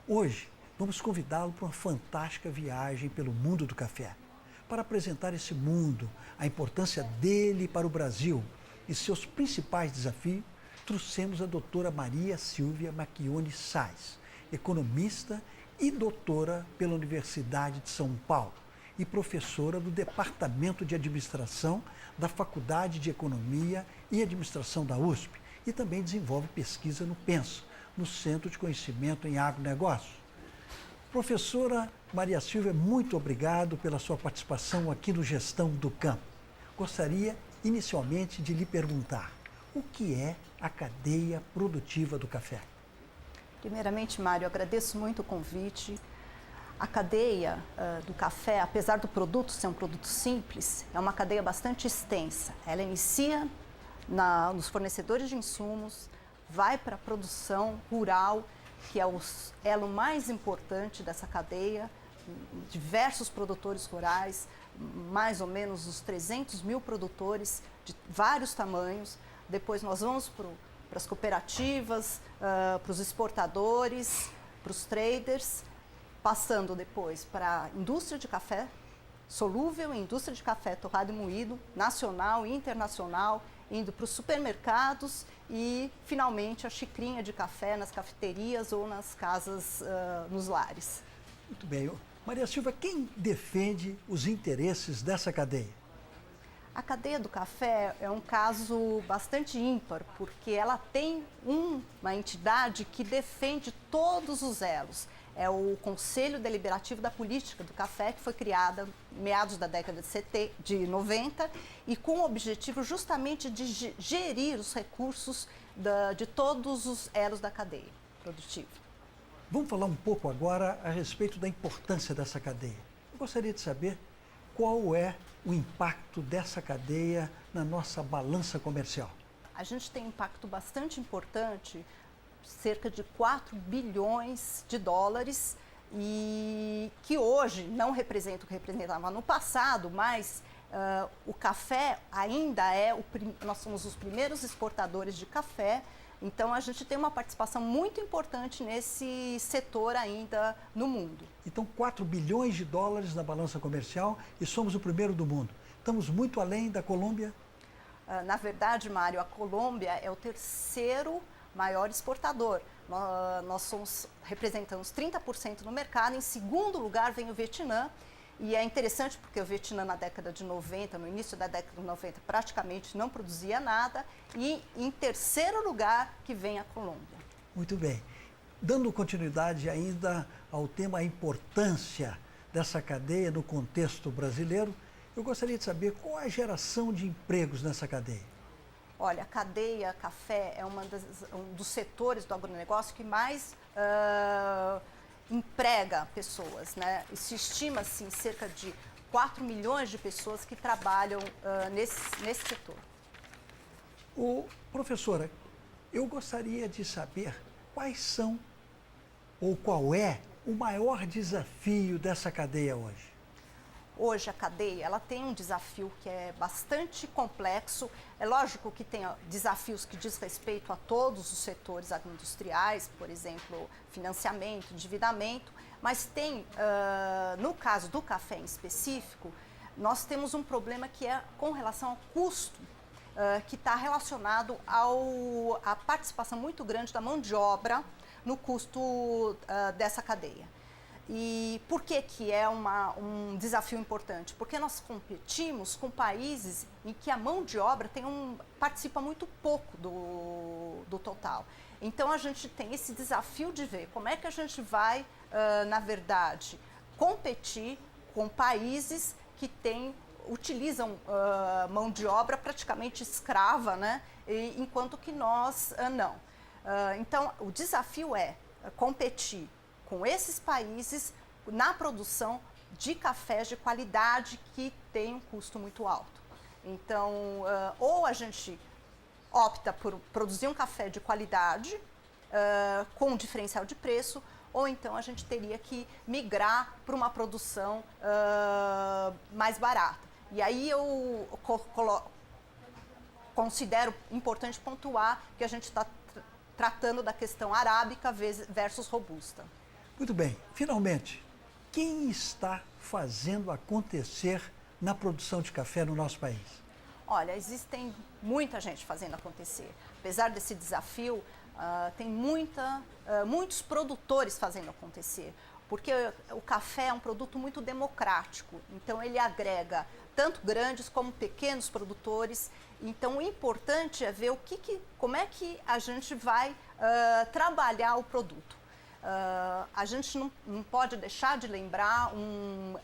Hoje, vamos convidá-lo para uma fantástica viagem pelo mundo do café. Para apresentar esse mundo, a importância dele para o Brasil e seus principais desafios, trouxemos a doutora Maria Silvia Macchione Sais, economista e doutora pela Universidade de São Paulo e professora do Departamento de Administração da Faculdade de Economia e Administração da USP e também desenvolve pesquisa no PENSA, no Centro de Conhecimento em Agronegócio. Professora Maria Silvia, muito obrigado pela sua participação aqui no Gestão do Campo. Gostaria inicialmente de lhe perguntar, o que é a cadeia produtiva do café? Primeiramente, Mário, eu agradeço muito o convite. A cadeia do café, apesar do produto ser um produto simples, é uma cadeia bastante extensa. Ela inicia nos fornecedores de insumos, vai para a produção rural, que é o elo mais importante dessa cadeia, diversos produtores rurais, mais ou menos uns 300 mil produtores de vários tamanhos. Depois nós vamos para as cooperativas, para os exportadores, para os traders, passando depois para a indústria de café solúvel, indústria de café torrado e moído, nacional e internacional, indo para os supermercados e, finalmente, a xicrinha de café nas cafeterias ou nas casas, nos lares. Muito bem. Maria Silvia, quem defende os interesses dessa cadeia? A cadeia do café é um caso bastante ímpar, porque ela tem uma entidade que defende todos os elos. É o Conselho Deliberativo da Política do Café, que foi criada em meados da década de 90 e com o objetivo justamente de gerir os recursos de todos os elos da cadeia produtiva. Vamos falar um pouco agora a respeito da importância dessa cadeia. Eu gostaria de saber qual é o impacto dessa cadeia na nossa balança comercial. A gente tem um impacto bastante importante, cerca de 4 bilhões de dólares, e que hoje não representa o que representava no passado, mas o café ainda nós somos os primeiros exportadores de café, então a gente tem uma participação muito importante nesse setor ainda no mundo. Então 4 bilhões de dólares na balança comercial e somos o primeiro do mundo. Estamos muito além da Colômbia? Na verdade, Mário, a Colômbia é o terceiro maior exportador. Nós representamos 30% no mercado, em segundo lugar vem o Vietnã, e é interessante porque o Vietnã na década de 90, no início da década de 90, praticamente não produzia nada, e em terceiro lugar que vem a Colômbia. Muito bem. Dando continuidade ainda ao tema a importância dessa cadeia no contexto brasileiro, eu gostaria de saber qual é a geração de empregos nessa cadeia. Olha, a cadeia café é um dos setores do agronegócio que mais emprega pessoas, né? E se estima, assim, cerca de 4 milhões de pessoas que trabalham nesse setor. Professora, eu gostaria de saber quais são ou qual é o maior desafio dessa cadeia hoje. Hoje a cadeia ela tem um desafio que é bastante complexo. É lógico que tem desafios que diz respeito a todos os setores agroindustriais, por exemplo, financiamento, endividamento, mas tem, no caso do café em específico, nós temos um problema que é com relação ao custo, que está relacionado à participação muito grande da mão de obra no custo dessa cadeia. E por que é um desafio importante? Porque nós competimos com países em que a mão de obra participa muito pouco do total. Então a gente tem esse desafio de ver como é que a gente vai, na verdade, competir com países que utilizam mão de obra praticamente escrava, né? Enquanto que nós não. Então o desafio é competir com esses países na produção de cafés de qualidade que tem um custo muito alto. Então, ou a gente opta por produzir um café de qualidade com um diferencial de preço, ou então a gente teria que migrar para uma produção mais barata. E aí eu considero importante pontuar que a gente está tratando da questão arábica versus robusta. Muito bem, finalmente, quem está fazendo acontecer na produção de café no nosso país? Olha, existem muita gente fazendo acontecer. Apesar desse desafio, tem muitos produtores fazendo acontecer, porque o café é um produto muito democrático, então ele agrega tanto grandes como pequenos produtores. Então o importante é ver como é que a gente vai trabalhar o produto. A gente não pode deixar de lembrar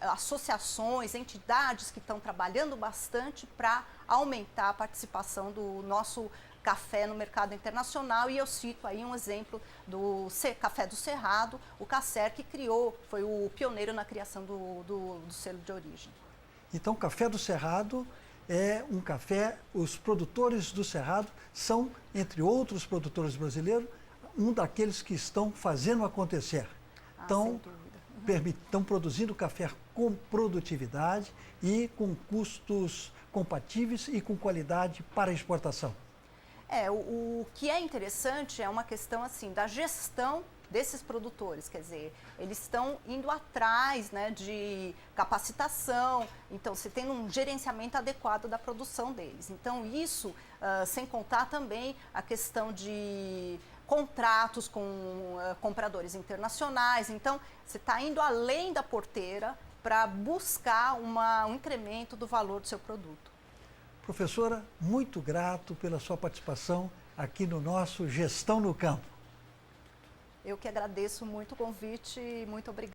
associações, entidades que estão trabalhando bastante para aumentar a participação do nosso café no mercado internacional, e eu cito aí um exemplo do Café do Cerrado, o Cacer, que foi o pioneiro na criação do selo de origem. Então, o Café do Cerrado é um café, os produtores do Cerrado são, entre outros produtores brasileiros, um daqueles que estão fazendo acontecer. Estão produzindo café com produtividade e com custos compatíveis e com qualidade para exportação. O que é interessante é uma questão assim da gestão desses produtores, quer dizer, eles estão indo atrás, né, de capacitação, então se tem um gerenciamento adequado da produção deles. Então isso, sem contar também a questão de contratos com compradores internacionais, então você está indo além da porteira para buscar um incremento do valor do seu produto. Professora, muito grato pela sua participação aqui no nosso Gestão no Campo. Eu que agradeço muito o convite e muito obrigada.